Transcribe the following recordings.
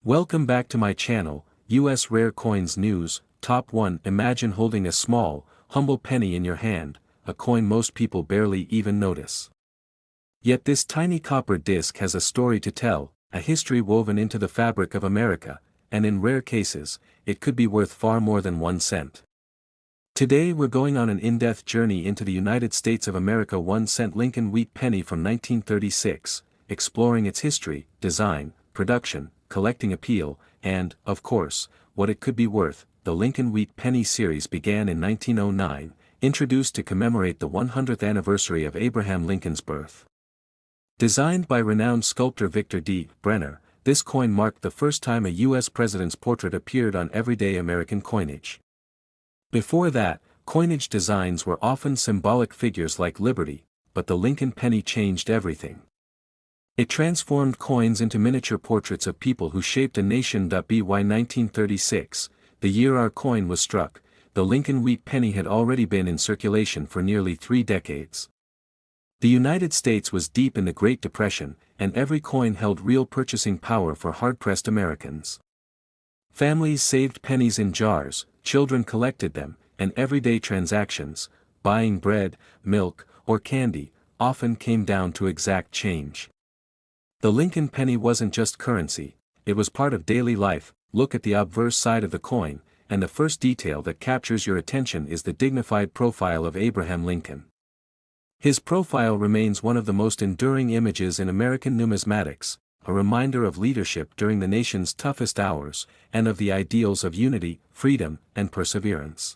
Welcome back to my channel, US Rare Coins News. Top 1. Imagine holding a small, humble penny in your hand, a coin most people barely even notice. Yet this tiny copper disc has a story to tell, a history woven into the fabric of America, and in rare cases, it could be worth far more than 1 cent. Today we're going on an in-depth journey into the United States of America 1-cent Lincoln Wheat Penny from 1936, exploring its history, design, production, collecting appeal, and, of course, what it could be worth. The Lincoln Wheat Penny series began in 1909, introduced to commemorate the 100th anniversary of Abraham Lincoln's birth. Designed by renowned sculptor Victor D. Brenner, this coin marked the first time a U.S. president's portrait appeared on everyday American coinage. Before that, coinage designs were often symbolic figures like liberty, but the Lincoln penny changed everything. It transformed coins into miniature portraits of people who shaped a nation. By 1936, the year our coin was struck, the Lincoln Wheat Penny had already been in circulation for nearly 3 decades. The United States was deep in the Great Depression, and every coin held real purchasing power for hard-pressed Americans. Families saved pennies in jars, children collected them, and everyday transactions, buying bread, milk, or candy, often came down to exact change. The Lincoln penny wasn't just currency, it was part of daily life. Look at the obverse side of the coin, and the first detail that captures your attention is the dignified profile of Abraham Lincoln. His profile remains one of the most enduring images in American numismatics, a reminder of leadership during the nation's toughest hours, and of the ideals of unity, freedom, and perseverance.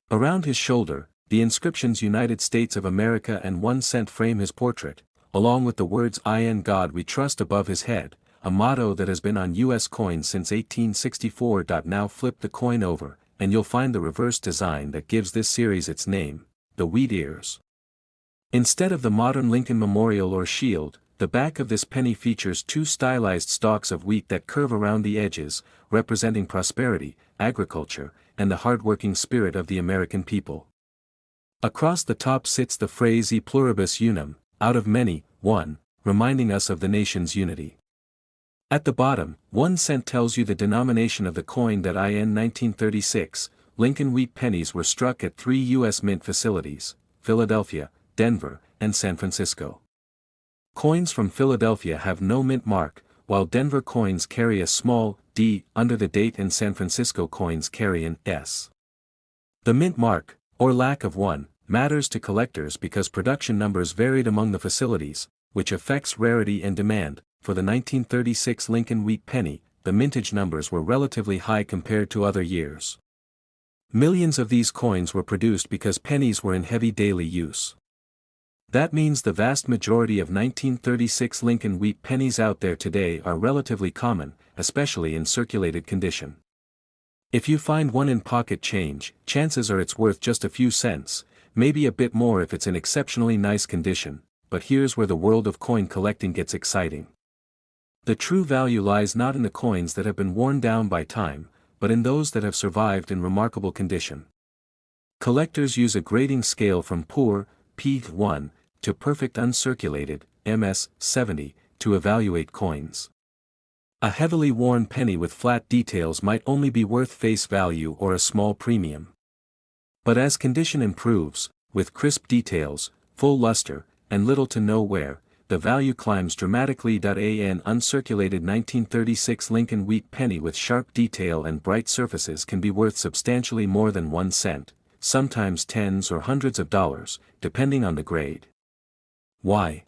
Around his shoulder, the inscriptions United States of America and 1 cent frame his portrait, along with the words "In God We Trust" above his head, a motto that has been on U.S. coins since 1864. Now flip the coin over, and you'll find the reverse design that gives this series its name, the wheat ears. Instead of the modern Lincoln Memorial or shield, the back of this penny features 2 stylized stalks of wheat that curve around the edges, representing prosperity, agriculture, and the hard-working spirit of the American people. Across the top sits the phrase "E pluribus unum," out of many, one, reminding us of the nation's unity. At the bottom, 1 cent tells you the denomination of the coin. In 1936, Lincoln Wheat Pennies were struck at 3 U.S. mint facilities, Philadelphia, Denver, and San Francisco. Coins from Philadelphia have no mint mark, while Denver coins carry a small D under the date and San Francisco coins carry an S. The mint mark, or lack of one, matters to collectors because production numbers varied among the facilities, which affects rarity and demand. For the 1936 Lincoln Wheat Penny, the mintage numbers were relatively high compared to other years. Millions of these coins were produced because pennies were in heavy daily use. That means the vast majority of 1936 Lincoln Wheat Pennies out there today are relatively common, especially in circulated condition. If you find one in pocket change, chances are it's worth just a few cents, maybe a bit more if it's in exceptionally nice condition, but here's where the world of coin collecting gets exciting. The true value lies not in the coins that have been worn down by time, but in those that have survived in remarkable condition. Collectors use a grading scale from poor, P1, to perfect uncirculated, MS 70, to evaluate coins. A heavily worn penny with flat details might only be worth face value or a small premium. But as condition improves, with crisp details, full luster, and little to no wear, the value climbs dramatically. An uncirculated 1936 Lincoln Wheat Penny with sharp detail and bright surfaces can be worth substantially more than 1 cent, sometimes tens or hundreds of dollars, depending on the grade. Why?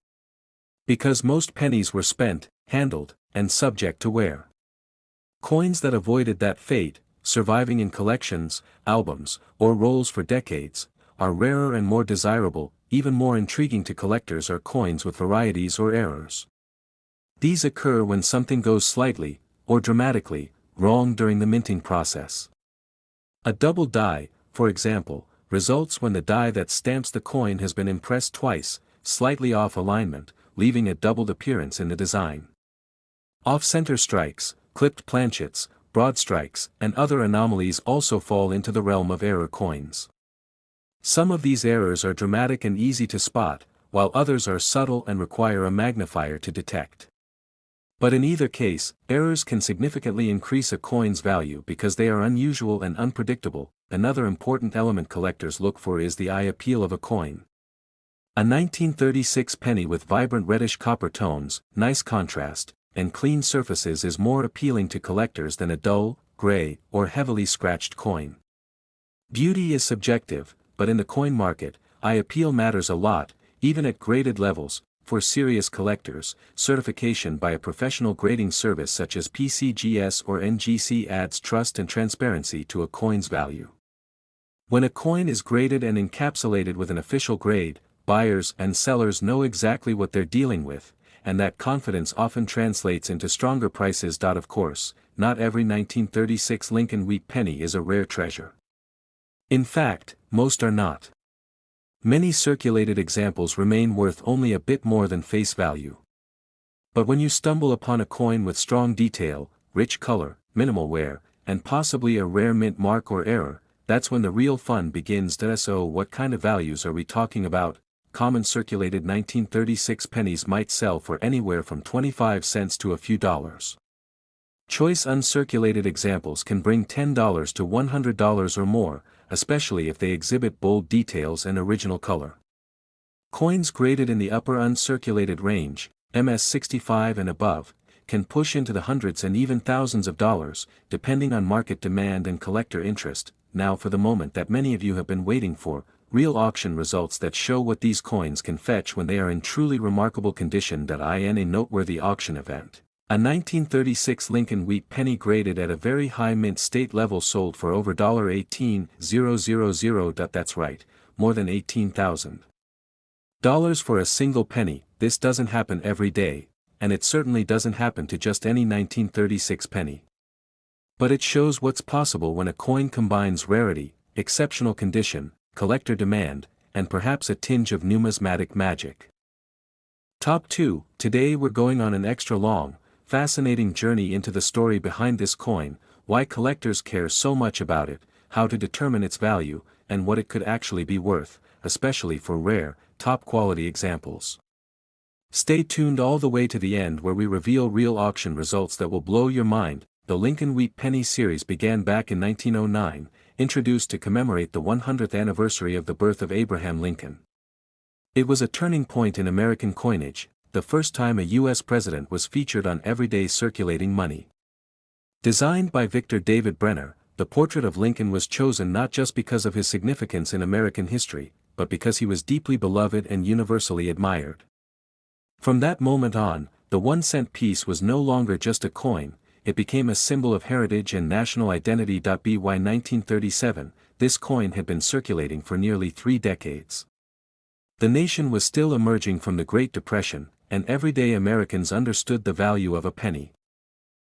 Because most pennies were spent, handled, and subject to wear. Coins that avoided that fate, surviving in collections, albums, or rolls for decades, are rarer and more desirable. Even more intriguing to collectors are coins with varieties or errors. These occur when something goes slightly, or dramatically, wrong during the minting process. A double die, for example, results when the die that stamps the coin has been impressed twice, slightly off alignment, leaving a doubled appearance in the design. Off-center strikes, clipped planchets, broad strikes, and other anomalies also fall into the realm of error coins. Some of these errors are dramatic and easy to spot, while others are subtle and require a magnifier to detect. But in either case, errors can significantly increase a coin's value because they are unusual and unpredictable. Another important element collectors look for is the eye appeal of a coin. A 1936 penny with vibrant reddish copper tones, nice contrast, and clean surfaces is more appealing to collectors than a dull, gray, or heavily scratched coin. Beauty is subjective, but in the coin market, eye appeal matters a lot, even at graded levels. For serious collectors, certification by a professional grading service such as PCGS or NGC adds trust and transparency to a coin's value. When a coin is graded and encapsulated with an official grade, buyers and sellers know exactly what they're dealing with, and that confidence often translates into stronger prices. Of course, not every 1936 Lincoln Wheat Penny is a rare treasure. In fact, most are not. Many circulated examples remain worth only a bit more than face value. But when you stumble upon a coin with strong detail, rich color, minimal wear, and possibly a rare mint mark or error, that's when the real fun begins. So what kind of values are we talking about? Common circulated 1936 pennies might sell for anywhere from 25 cents to a few dollars. Choice uncirculated examples can bring $10 to $100 or more, especially if they exhibit bold details and original color. Coins graded in the upper uncirculated range, MS65 and above, can push into the hundreds and even thousands of dollars, depending on market demand and collector interest. Now for the moment that many of you have been waiting for, real auction results that show what these coins can fetch when they are in truly remarkable condition. In a noteworthy auction event, a 1936 Lincoln Wheat Penny graded at a very high mint state level sold for over $18,000. That's right, more than $18,000 for a single penny. This doesn't happen every day, and it certainly doesn't happen to just any 1936 penny. But it shows what's possible when a coin combines rarity, exceptional condition, collector demand, and perhaps a tinge of numismatic magic. Top 2. Today we're going on an extra long, fascinating journey into the story behind this coin, why collectors care so much about it, how to determine its value, and what it could actually be worth, especially for rare, top-quality examples. Stay tuned all the way to the end where we reveal real auction results that will blow your mind. The Lincoln Wheat Penny series began back in 1909, introduced to commemorate the 100th anniversary of the birth of Abraham Lincoln. It was a turning point in American coinage, the first time a U.S. president was featured on everyday circulating money. Designed by Victor David Brenner, the portrait of Lincoln was chosen not just because of his significance in American history, but because he was deeply beloved and universally admired. From that moment on, the 1-cent piece was no longer just a coin, it became a symbol of heritage and national identity. By 1937, this coin had been circulating for nearly 3 decades. The nation was still emerging from the Great Depression, and everyday Americans understood the value of a penny.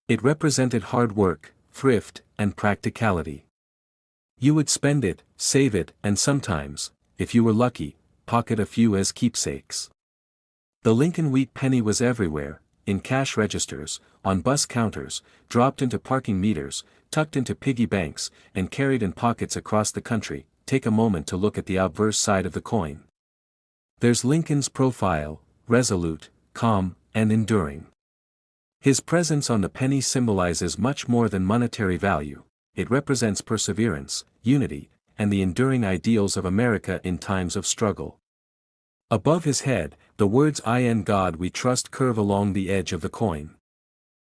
It represented hard work, thrift, and practicality. You would spend it, save it, and sometimes, if you were lucky, pocket a few as keepsakes. The Lincoln Wheat Penny was everywhere, in cash registers, on bus counters, dropped into parking meters, tucked into piggy banks, and carried in pockets across the country. Take a moment to look at the obverse side of the coin. There's Lincoln's profile, resolute, calm, and enduring. His presence on the penny symbolizes much more than monetary value. It represents perseverance, unity, and the enduring ideals of America in times of struggle. Above his head, the words "In God We Trust" curve along the edge of the coin.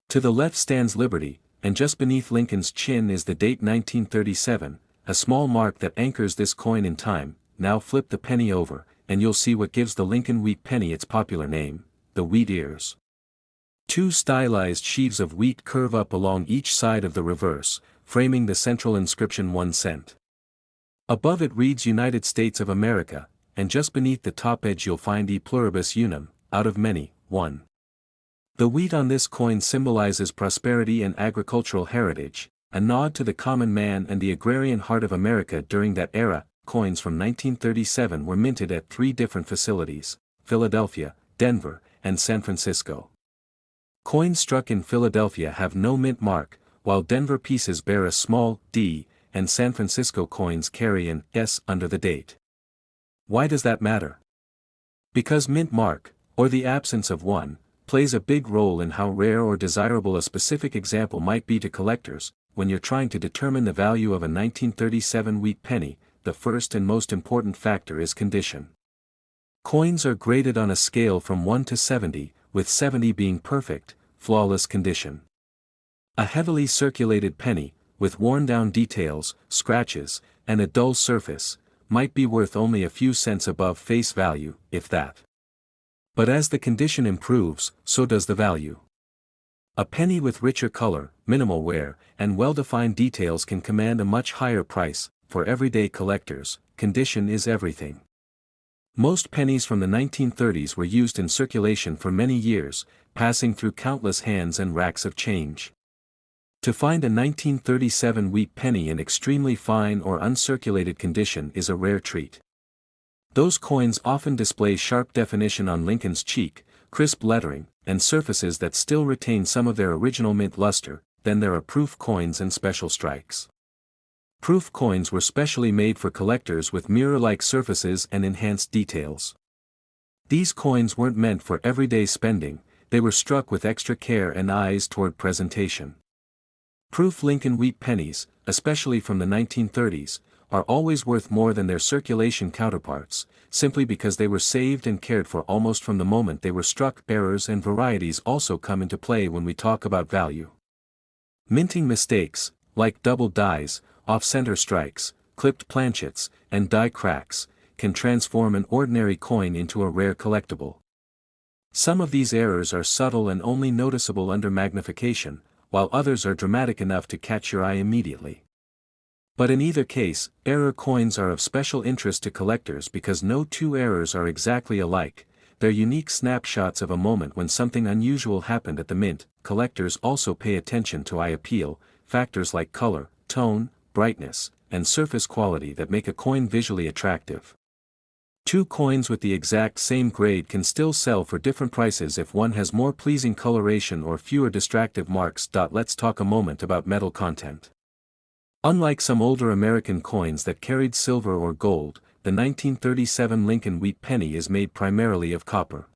To the left stands liberty, and just beneath Lincoln's chin is the date 1937, a small mark that anchors this coin in time. Now flip the penny over, and you'll see what gives the Lincoln Wheat Penny its popular name, the wheat ears. 2 stylized sheaves of wheat curve up along each side of the reverse, framing the central inscription 1 cent. Above it reads United States of America, and just beneath the top edge you'll find E pluribus unum, out of many, one. The wheat on this coin symbolizes prosperity and agricultural heritage, a nod to the common man and the agrarian heart of America during that era. Coins from 1937 were minted at 3 different facilities, Philadelphia, Denver, and San Francisco. Coins struck in Philadelphia have no mint mark, while Denver pieces bear a small D, and San Francisco coins carry an S under the date. Why does that matter? Because mint mark, or the absence of one, plays a big role in how rare or desirable a specific example might be to collectors. When you're trying to determine the value of a 1937 wheat penny, the first and most important factor is condition. Coins are graded on a scale from 1 to 70, with 70 being perfect, flawless condition. A heavily circulated penny, with worn-down details, scratches, and a dull surface, might be worth only a few cents above face value, if that. But as the condition improves, so does the value. A penny with richer color, minimal wear, and well-defined details can command a much higher price. For everyday collectors, condition is everything. Most pennies from the 1930s were used in circulation for many years, passing through countless hands and racks of change. To find a 1937 wheat penny in extremely fine or uncirculated condition is a rare treat. Those coins often display sharp definition on Lincoln's cheek, crisp lettering, and surfaces that still retain some of their original mint luster. Then there are proof coins and special strikes. Proof coins were specially made for collectors with mirror-like surfaces and enhanced details. These coins weren't meant for everyday spending, they were struck with extra care and eyes toward presentation. Proof Lincoln wheat pennies, especially from the 1930s, are always worth more than their circulation counterparts, simply because they were saved and cared for almost from the moment they were struck. Errors and varieties also come into play when we talk about value. Minting mistakes, like double dies, off-center strikes, clipped planchets, and die cracks, can transform an ordinary coin into a rare collectible. Some of these errors are subtle and only noticeable under magnification, while others are dramatic enough to catch your eye immediately. But in either case, error coins are of special interest to collectors because no two errors are exactly alike. They're unique snapshots of a moment when something unusual happened at the mint. Collectors also pay attention to eye appeal, factors like color, tone, brightness, and surface quality that make a coin visually attractive. Two coins with the exact same grade can still sell for different prices if one has more pleasing coloration or fewer distractive marks. Let's talk a moment about metal content. Unlike some older American coins that carried silver or gold, the 1937 Lincoln wheat penny is made primarily of copper.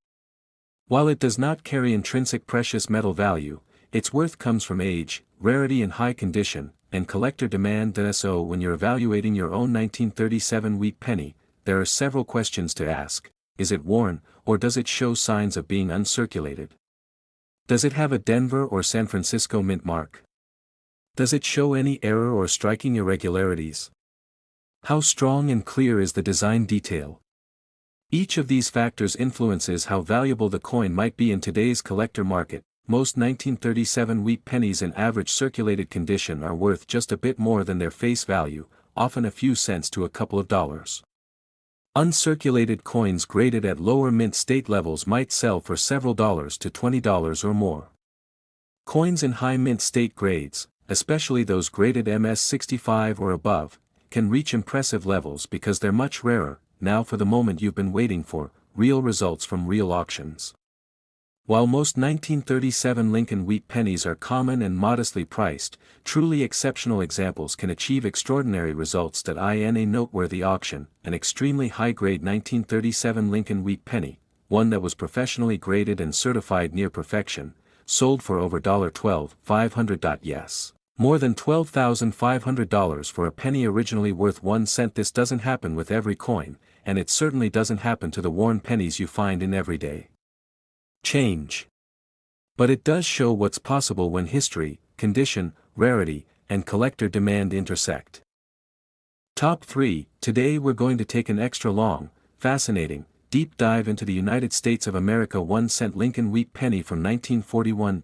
While it does not carry intrinsic precious metal value, its worth comes from age, rarity and high condition, and collector demand. So when you're evaluating your own 1937 wheat penny, there are several questions to ask. Is it worn, or does it show signs of being uncirculated? Does it have a Denver or San Francisco mint mark? Does it show any error or striking irregularities? How strong and clear is the design detail? Each of these factors influences how valuable the coin might be in today's collector market. Most 1937 wheat pennies in average circulated condition are worth just a bit more than their face value, often a few cents to a couple of dollars. Uncirculated coins graded at lower mint state levels might sell for several dollars to $20 or more. Coins in high mint state grades, especially those graded MS-65 or above, can reach impressive levels because they're much rarer. Now for the moment you've been waiting for, real results from real auctions. While most 1937 Lincoln wheat pennies are common and modestly priced, truly exceptional examples can achieve extraordinary results. In a noteworthy auction, an extremely high-grade 1937 Lincoln wheat penny, one that was professionally graded and certified near perfection, sold for over $12,500. Yes. More than $12,500 for a penny originally worth 1 cent. This doesn't happen with every coin, and it certainly doesn't happen to the worn pennies you find in everyday change. But it does show what's possible when history, condition, rarity, and collector demand intersect. Top 3. Today we're going to take an extra long, fascinating, deep dive into the United States of America 1 cent Lincoln wheat penny from 1941.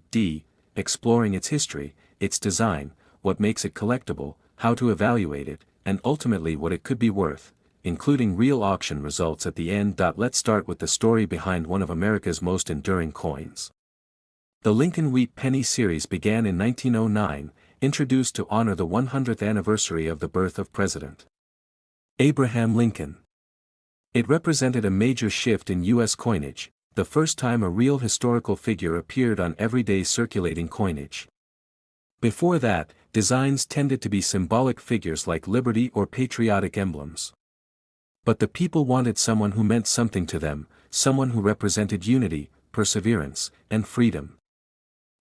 Exploring its history, its design, what makes it collectible, how to evaluate it, and ultimately what it could be worth, including real auction results at the end. Let's start with the story behind one of America's most enduring coins. The Lincoln Wheat Penny series began in 1909, introduced to honor the 100th anniversary of the birth of President Abraham Lincoln. It represented a major shift in U.S. coinage, the first time a real historical figure appeared on everyday circulating coinage. Before that, designs tended to be symbolic figures like liberty or patriotic emblems. But the people wanted someone who meant something to them, someone who represented unity, perseverance, and freedom.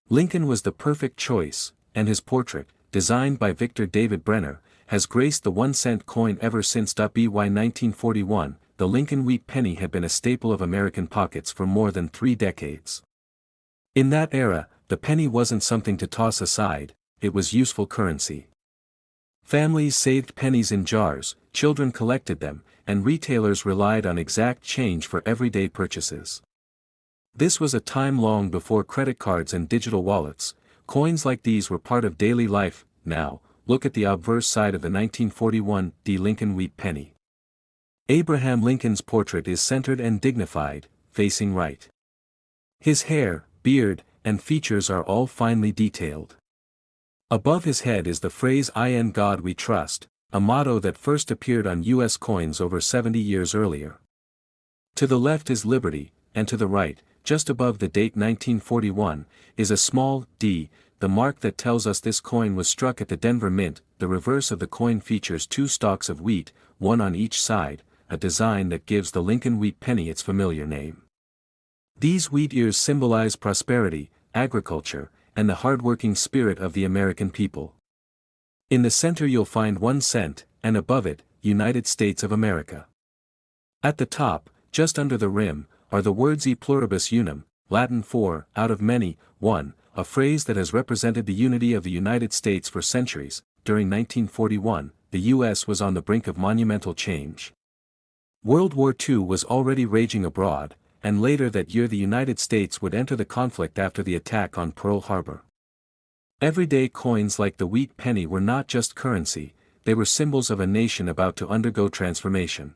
Lincoln was the perfect choice, and his portrait, designed by Victor David Brenner, has graced the 1-cent coin ever since. By 1941, the Lincoln Wheat Penny had been a staple of American pockets for more than 3 decades. In that era, the penny wasn't something to toss aside, it was useful currency. Families saved pennies in jars, children collected them, and retailers relied on exact change for everyday purchases. This was a time long before credit cards and digital wallets. Coins like these were part of daily life. Now, look at the obverse side of the 1941 Lincoln Wheat Penny. Abraham Lincoln's portrait is centered and dignified, facing right. His hair, beard, and features are all finely detailed. Above his head is the phrase "In God We Trust," a motto that first appeared on U.S. coins over 70 years earlier. To the left is liberty, and to the right, just above the date 1941, is a small d, the mark that tells us this coin was struck at the Denver Mint. The reverse of the coin features 2 stalks of wheat, one on each side, a design that gives the Lincoln Wheat Penny its familiar name. These wheat ears symbolize prosperity, agriculture, and the hard-working spirit of the American people. In the center you'll find 1 cent, and above it, United States of America. At the top, just under the rim, are the words E pluribus unum, Latin for, out of many, one, a phrase that has represented the unity of the United States for centuries. During 1941, the U.S. was on the brink of monumental change. World War II was already raging abroad, and later that year the United States would enter the conflict after the attack on Pearl Harbor. Everyday coins like the wheat penny were not just currency, they were symbols of a nation about to undergo transformation.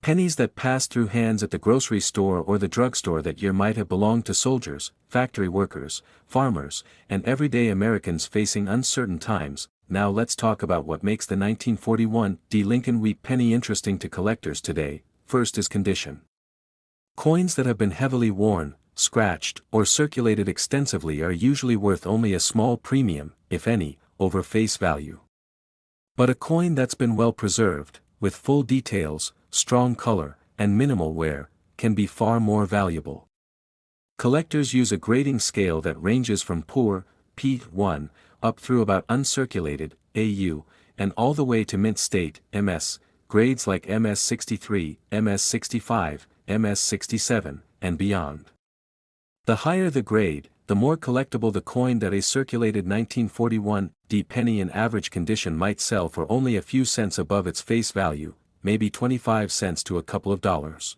Pennies that passed through hands at the grocery store or the drugstore that year might have belonged to soldiers, factory workers, farmers, and everyday Americans facing uncertain times. Now let's talk about what makes the 1941 Lincoln Wheat Penny interesting to collectors today. First is condition. Coins that have been heavily worn, scratched, or circulated extensively are usually worth only a small premium, if any, over face value. But a coin that's been well preserved, with full details, strong color, and minimal wear, can be far more valuable. Collectors use a grading scale that ranges from poor, P1, up through about uncirculated, AU, and all the way to mint state, MS, grades like MS63, MS65, MS67, and beyond. The higher the grade, the more collectible the coin. That a circulated 1941 penny in average condition might sell for only a few cents above its face value, maybe 25 cents to a couple of dollars.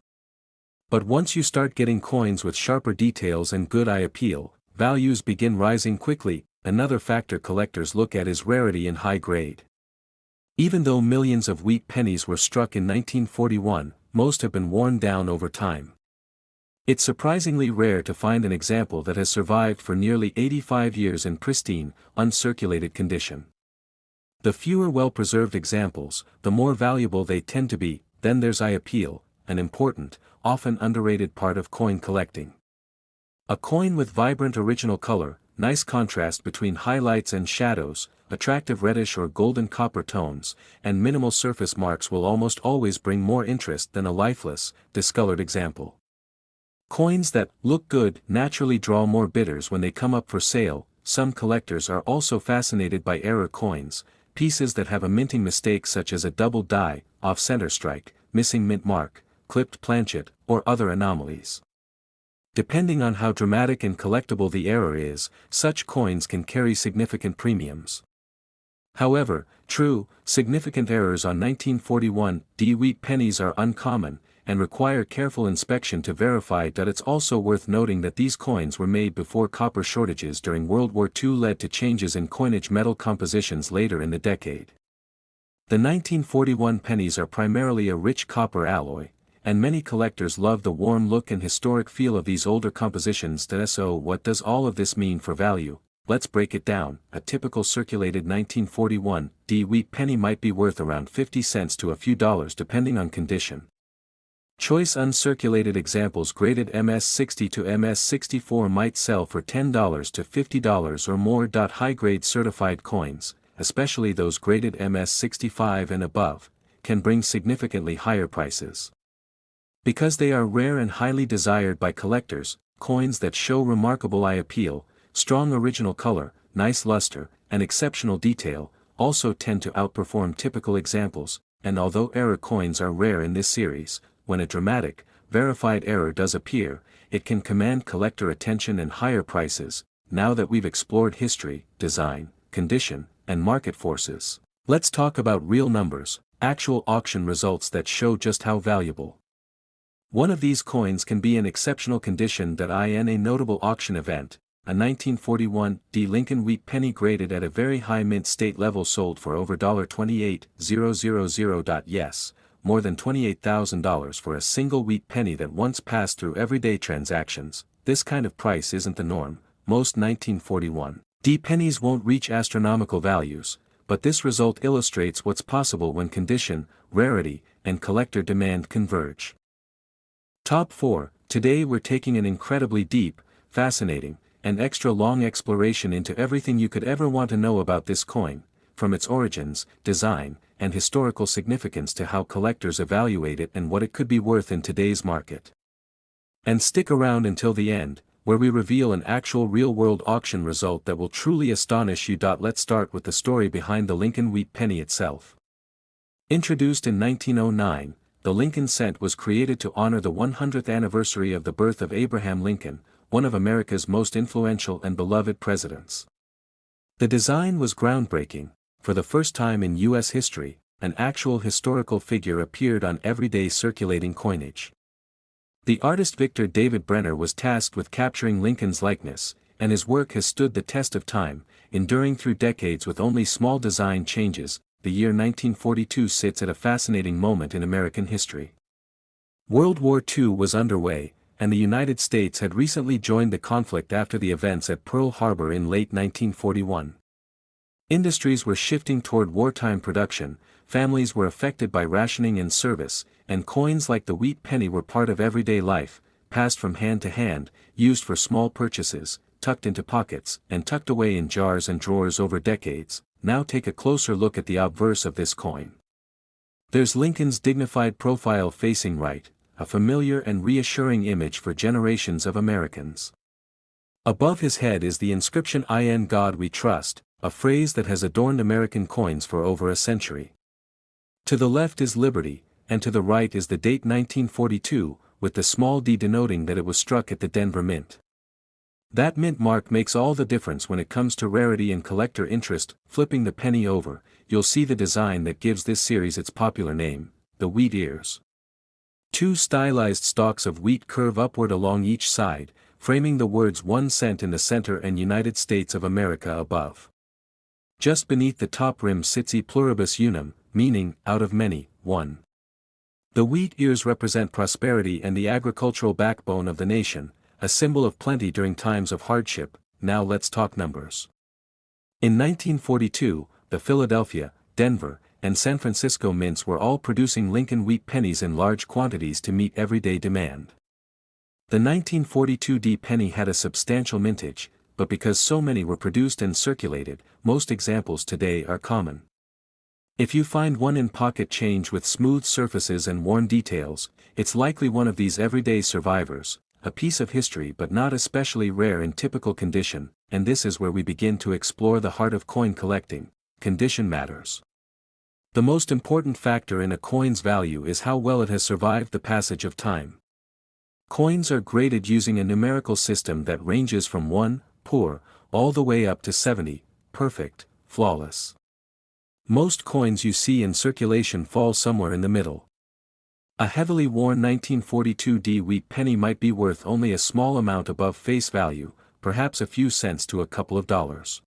But once you start getting coins with sharper details and good eye appeal, values begin rising quickly. Another factor collectors look at is rarity and high grade. Even though millions of wheat pennies were struck in 1941, most have been worn down over time. It's surprisingly rare to find an example that has survived for nearly 85 years in pristine, uncirculated condition. The fewer well-preserved examples, the more valuable they tend to be. Then there's eye appeal, an important, often underrated part of coin collecting. A coin with vibrant original color, nice contrast between highlights and shadows, attractive reddish or golden copper tones, and minimal surface marks will almost always bring more interest than a lifeless, discolored example. Coins that look good naturally draw more bidders when they come up for sale. Some collectors are also fascinated by error coins, pieces that have a minting mistake such as a double die, off-center strike, missing mint mark, clipped planchet, or other anomalies. Depending on how dramatic and collectible the error is, such coins can carry significant premiums. However, true, significant errors on 1941 wheat pennies are uncommon, and require careful inspection to verify. It's also worth noting that these coins were made before copper shortages during World War II led to changes in coinage metal compositions later in the decade. The 1941 pennies are primarily a rich copper alloy, and many collectors love the warm look and historic feel of these older compositions. So what does all of this mean for value? Let's break it down. A typical circulated 1941 wheat penny might be worth around 50 cents to a few dollars depending on condition. Choice uncirculated examples graded MS60 to MS64 might sell for $10 to $50 or more. High-grade certified coins, especially those graded MS65 and above, can bring significantly higher prices. Because they are rare and highly desired by collectors, coins that show remarkable eye appeal, strong original color, nice luster, and exceptional detail, also tend to outperform typical examples, and although error coins are rare in this series, when a dramatic, verified error does appear, it can command collector attention and higher prices. Now that we've explored history, design, condition, and market forces, let's talk about real numbers, actual auction results that show just how valuable. One of these coins can be in exceptional condition that in a notable auction event, a 1941 D Lincoln Wheat Penny graded at a very high mint state level sold for over $28,000. Yes, more than $28,000 for a single wheat penny that once passed through everyday transactions. This kind of price isn't the norm. Most 1941 D pennies won't reach astronomical values, but this result illustrates what's possible when condition, rarity, and collector demand converge. Top 4. Today we're taking an incredibly deep, fascinating, and extra long exploration into everything you could ever want to know about this coin, from its origins, design, and historical significance to how collectors evaluate it and what it could be worth in today's market. And stick around until the end, where we reveal an actual real-world auction result that will truly astonish you. Let's start with the story behind the Lincoln Wheat Penny itself. Introduced in 1909, the Lincoln cent was created to honor the 100th anniversary of the birth of Abraham Lincoln, one of America's most influential and beloved presidents. The design was groundbreaking. For the first time in U.S. history, an actual historical figure appeared on everyday circulating coinage. The artist Victor David Brenner was tasked with capturing Lincoln's likeness, and his work has stood the test of time, enduring through decades with only small design changes. The year 1942 sits at a fascinating moment in American history. World War II was underway, and the United States had recently joined the conflict after the events at Pearl Harbor in late 1941. Industries were shifting toward wartime production, families were affected by rationing and service, and coins like the wheat penny were part of everyday life, passed from hand to hand, used for small purchases, tucked into pockets, and tucked away in jars and drawers over decades. Now take a closer look at the obverse of this coin. There's Lincoln's dignified profile facing right, a familiar and reassuring image for generations of Americans. Above his head is the inscription "In God We Trust," a phrase that has adorned American coins for over a century. To the left is liberty, and to the right is the date 1942, with the small d denoting that it was struck at the Denver Mint. That mint mark makes all the difference when it comes to rarity and collector interest. Flipping the penny over, you'll see the design that gives this series its popular name, the wheat ears. Two stylized stalks of wheat curve upward along each side, framing the words 1 cent in the center and United States of America above. Just beneath the top rim sits E pluribus unum, meaning, out of many, one. The wheat ears represent prosperity and the agricultural backbone of the nation, a symbol of plenty during times of hardship. Now let's talk numbers. In 1942, the Philadelphia, Denver, and San Francisco mints were all producing Lincoln wheat pennies in large quantities to meet everyday demand. The 1942 D penny had a substantial mintage, but because so many were produced and circulated, most examples today are common. If you find one in pocket change with smooth surfaces and worn details, it's likely one of these everyday survivors, a piece of history but not especially rare in typical condition, and this is where we begin to explore the heart of coin collecting. Condition matters. The most important factor in a coin's value is how well it has survived the passage of time. Coins are graded using a numerical system that ranges from 1, poor, all the way up to 70, perfect, flawless. Most coins you see in circulation fall somewhere in the middle. A heavily worn 1942 D wheat penny might be worth only a small amount above face value, perhaps a few cents to a couple of dollars.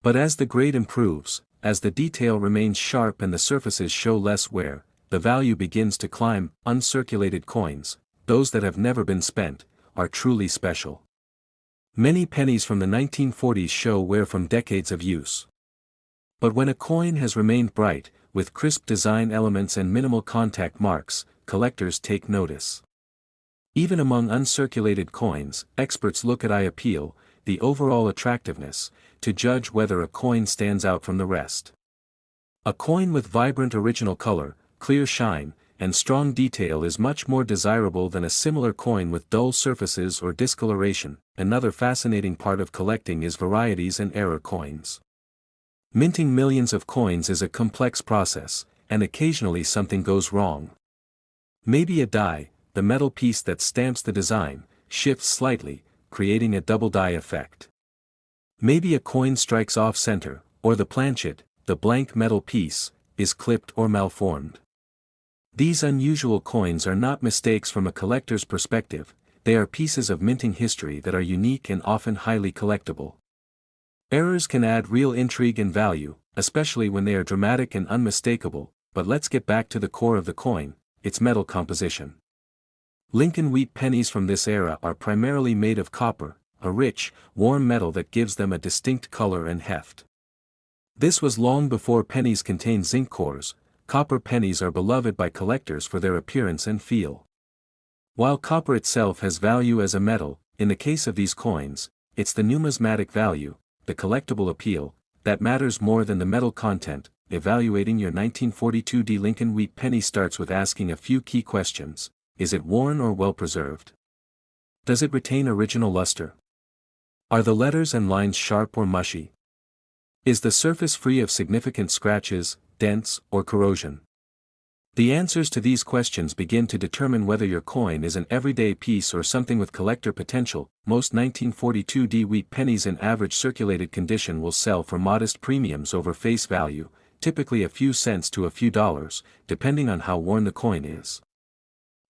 But as the grade improves, as the detail remains sharp and the surfaces show less wear, the value begins to climb. Uncirculated coins, those that have never been spent, are truly special. Many pennies from the 1940s show wear from decades of use. But when a coin has remained bright, with crisp design elements and minimal contact marks, collectors take notice. Even among uncirculated coins, experts look at eye appeal, the overall attractiveness, to judge whether a coin stands out from the rest. A coin with vibrant original color, clear shine, and strong detail is much more desirable than a similar coin with dull surfaces or discoloration. Another fascinating part of collecting is varieties and error coins. Minting millions of coins is a complex process, and occasionally something goes wrong. Maybe a die, the metal piece that stamps the design, shifts slightly, creating a double die effect. Maybe a coin strikes off center, or the planchet, the blank metal piece, is clipped or malformed. These unusual coins are not mistakes from a collector's perspective, they are pieces of minting history that are unique and often highly collectible. Errors can add real intrigue and value, especially when they are dramatic and unmistakable, but let's get back to the core of the coin, its metal composition. Lincoln Wheat Pennies from this era are primarily made of copper, a rich, warm metal that gives them a distinct color and heft. This was long before pennies contained zinc cores. Copper pennies are beloved by collectors for their appearance and feel. While copper itself has value as a metal, in the case of these coins, it's the numismatic value, the collectible appeal, that matters more than the metal content. Evaluating your 1942 Lincoln Wheat Penny starts with asking a few key questions. Is it worn or well preserved? Does it retain original luster? Are the letters and lines sharp or mushy? Is the surface free of significant scratches, dents, or corrosion? The answers to these questions begin to determine whether your coin is an everyday piece or something with collector potential. Most 1942 wheat pennies in average circulated condition will sell for modest premiums over face value, typically a few cents to a few dollars, depending on how worn the coin is.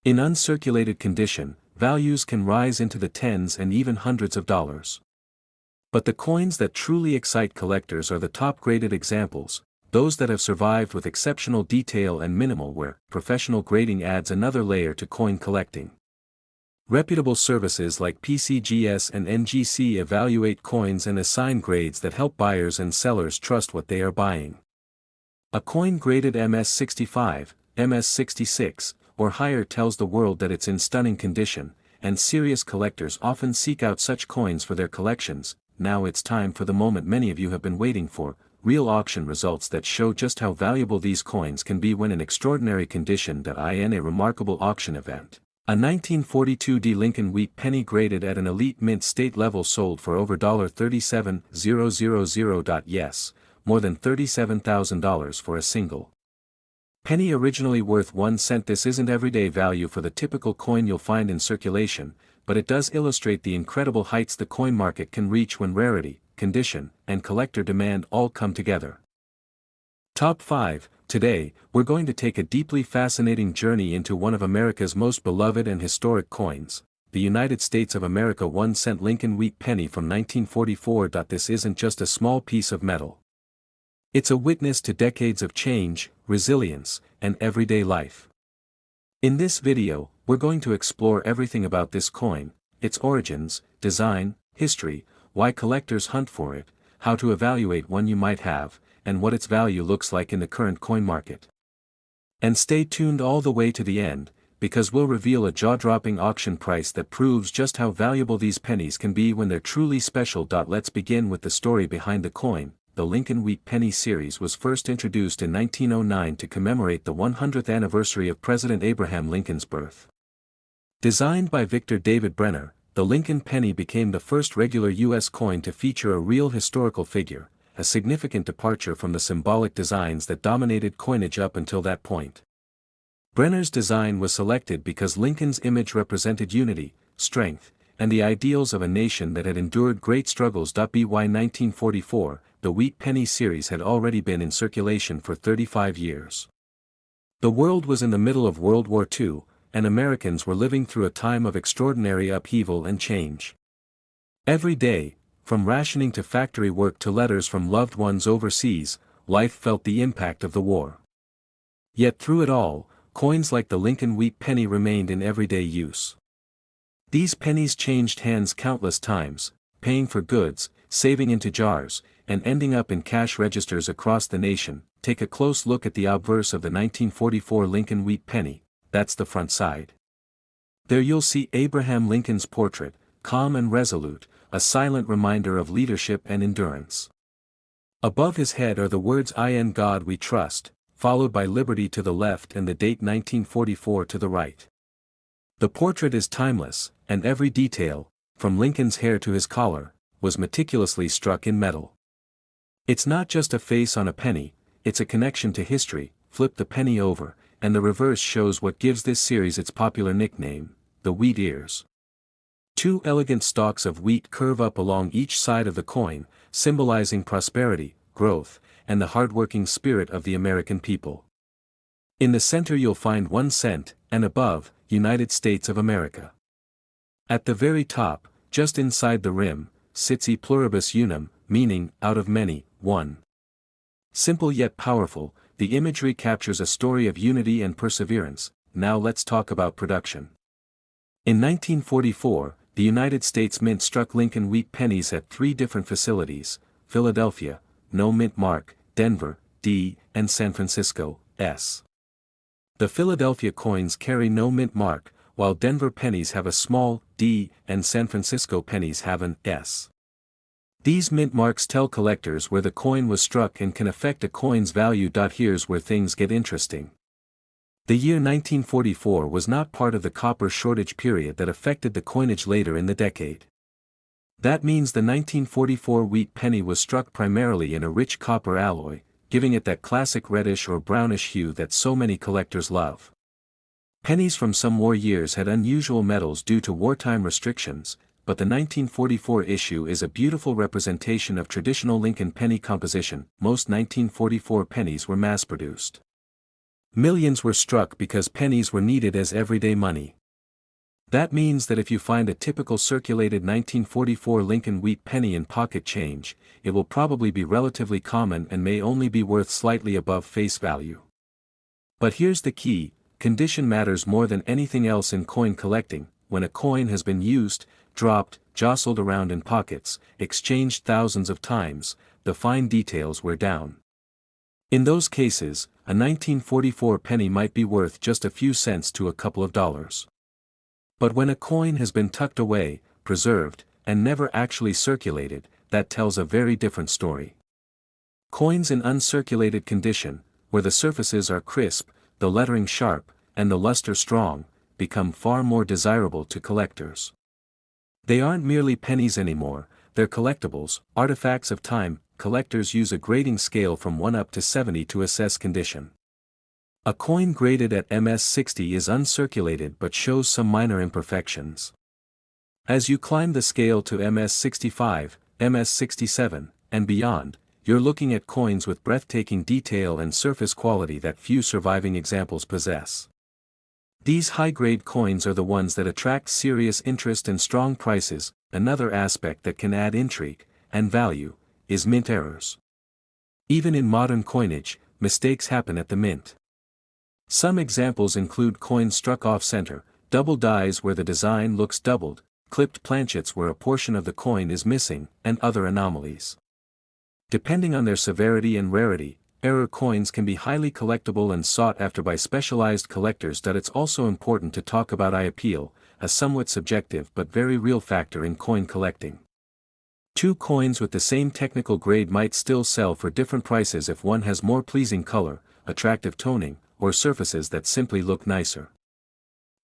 In uncirculated condition, values can rise into the tens and even hundreds of dollars. But the coins that truly excite collectors are the top-graded examples, those that have survived with exceptional detail and minimal wear. Professional grading adds another layer to coin collecting. Reputable services like PCGS and NGC evaluate coins and assign grades that help buyers and sellers trust what they are buying. A coin graded MS65, MS66, or higher tells the world that it's in stunning condition, and serious collectors often seek out such coins for their collections. Now it's time for the moment many of you have been waiting for, real auction results that show just how valuable these coins can be when in extraordinary condition. In a remarkable auction event, a 1942 Lincoln Wheat Penny graded at an elite mint state level sold for over $37,000. Yes, more than $37,000 for a single penny originally worth 1 cent. This isn't everyday value for the typical coin you'll find in circulation, but it does illustrate the incredible heights the coin market can reach when rarity, condition, and collector demand all come together. Top 5. Today, we're going to take a deeply fascinating journey into one of America's most beloved and historic coins, the United States of America 1 cent Lincoln Wheat Penny from 1944. This isn't just a small piece of metal. It's a witness to decades of change, resilience, and everyday life. In this video, we're going to explore everything about this coin, its origins, design, history, why collectors hunt for it, how to evaluate one you might have, and what its value looks like in the current coin market. And stay tuned all the way to the end, because we'll reveal a jaw-dropping auction price that proves just how valuable these pennies can be when they're truly special. Let's begin with the story behind the coin. The Lincoln Wheat Penny series was first introduced in 1909 to commemorate the 100th anniversary of President Abraham Lincoln's birth. Designed by Victor David Brenner, the Lincoln Penny became the first regular U.S. coin to feature a real historical figure, a significant departure from the symbolic designs that dominated coinage up until that point. Brenner's design was selected because Lincoln's image represented unity, strength, and the ideals of a nation that had endured great struggles. By 1944, the Wheat Penny series had already been in circulation for 35 years. The world was in the middle of World War II, and Americans were living through a time of extraordinary upheaval and change. Every day, from rationing to factory work to letters from loved ones overseas, life felt the impact of the war. Yet through it all, coins like the Lincoln Wheat Penny remained in everyday use. These pennies changed hands countless times, paying for goods, saving into jars, and ending up in cash registers across the nation. Take a close look at the obverse of the 1944 Lincoln Wheat Penny. That's the front side. There you'll see Abraham Lincoln's portrait, calm and resolute, a silent reminder of leadership and endurance. Above his head are the words "In God We Trust," followed by Liberty to the left and the date 1944 to the right. The portrait is timeless, and every detail, from Lincoln's hair to his collar, was meticulously struck in metal. It's not just a face on a penny, it's a connection to history. Flip the penny over, and the reverse shows what gives this series its popular nickname, the wheat ears. Two elegant stalks of wheat curve up along each side of the coin, symbolizing prosperity, growth, and the hardworking spirit of the American people. In the center you'll find 1 cent, and above, United States of America. At the very top, just inside the rim, sits E pluribus unum, meaning, out of many, one. Simple yet powerful, the imagery captures a story of unity and perseverance. Now let's talk about production. In 1944, the United States Mint struck Lincoln wheat pennies at 3 different facilities: Philadelphia, no mint mark; Denver, D, and San Francisco, S. The Philadelphia coins carry no mint mark, while Denver pennies have a small D and San Francisco pennies have an S. These mint marks tell collectors where the coin was struck and can affect a coin's value. Here's where things get interesting. The year 1944 was not part of the copper shortage period that affected the coinage later in the decade. That means the 1944 wheat penny was struck primarily in a rich copper alloy, giving it that classic reddish or brownish hue that so many collectors love. Pennies from some war years had unusual metals due to wartime restrictions, but the 1944 issue is a beautiful representation of traditional Lincoln penny composition. Most 1944 pennies were mass-produced. Millions were struck because pennies were needed as everyday money. That means that if you find a typical circulated 1944 Lincoln wheat penny in pocket change, it will probably be relatively common and may only be worth slightly above face value. But here's the key: condition matters more than anything else in coin collecting. When a coin has been used, dropped, jostled around in pockets, exchanged thousands of times, the fine details wear down. In those cases, a 1944 penny might be worth just a few cents to a couple of dollars. But when a coin has been tucked away, preserved, and never actually circulated, that tells a very different story. Coins in uncirculated condition, where the surfaces are crisp, the lettering sharp, and the luster strong, become far more desirable to collectors. They aren't merely pennies anymore, they're collectibles, artifacts of time. Collectors use a grading scale from 1 up to 70 to assess condition. A coin graded at MS-60 is uncirculated but shows some minor imperfections. As you climb the scale to MS-65, MS-67, and beyond, you're looking at coins with breathtaking detail and surface quality that few surviving examples possess. These high-grade coins are the ones that attract serious interest and strong prices. Another aspect that can add intrigue and value is mint errors. Even in modern coinage, mistakes happen at the mint. Some examples include coins struck off-center, double dies where the design looks doubled, clipped planchets where a portion of the coin is missing, and other anomalies. Depending on their severity and rarity, error coins can be highly collectible and sought after by specialized collectors. It's also important to talk about eye appeal, a somewhat subjective but very real factor in coin collecting. Two coins with the same technical grade might still sell for different prices if one has more pleasing color, attractive toning, or surfaces that simply look nicer.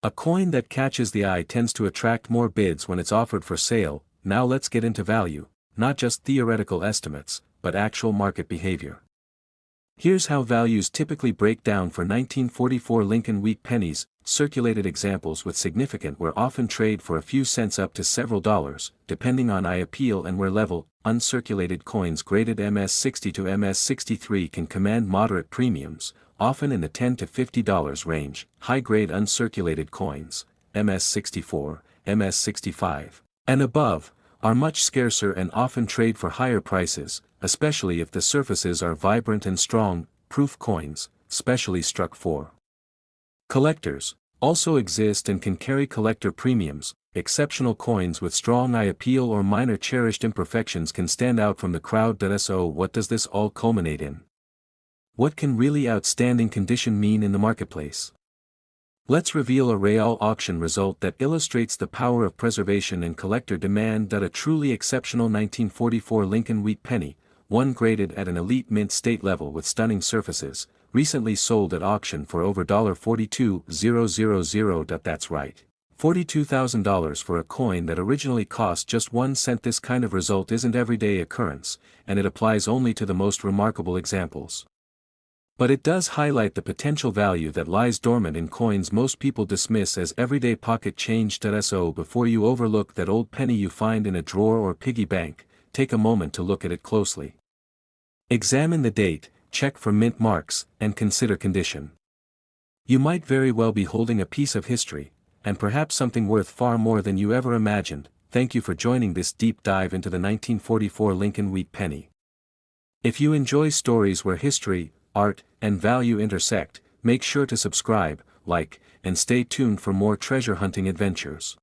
A coin that catches the eye tends to attract more bids when it's offered for sale. Now let's get into value, not just theoretical estimates, but actual market behavior. Here's how values typically break down for 1944 Lincoln wheat pennies. Circulated examples with significant wear often trade for a few cents up to several dollars, depending on eye appeal and wear level. Uncirculated coins graded MS-60 to MS-63 can command moderate premiums, often in the $10 to $50 range. High-grade uncirculated coins, MS-64, MS-65, and above, are much scarcer and often trade for higher prices, especially if the surfaces are vibrant and strong. Proof coins, specially struck for collectors, also exist and can carry collector premiums. Exceptional coins with strong eye appeal or minor cherished imperfections can stand out from the crowd. So what does this all culminate in? What can really outstanding condition mean in the marketplace? Let's reveal a real auction result that illustrates the power of preservation and collector demand. A truly exceptional 1944 Lincoln wheat penny, one graded at an elite mint state level with stunning surfaces, recently sold at auction for over $42,000. That's right. $42,000 for a coin that originally cost just 1 cent. This kind of result isn't everyday occurrence, and it applies only to the most remarkable examples. But it does highlight the potential value that lies dormant in coins most people dismiss as everyday pocket change. So before you overlook that old penny you find in a drawer or piggy bank, take a moment to look at it closely. Examine the date, check for mint marks, and consider condition. You might very well be holding a piece of history, and perhaps something worth far more than you ever imagined. Thank you for joining this deep dive into the 1944 Lincoln Wheat Penny. If you enjoy stories where history, art, and value intersect, make sure to subscribe, like, and stay tuned for more treasure hunting adventures.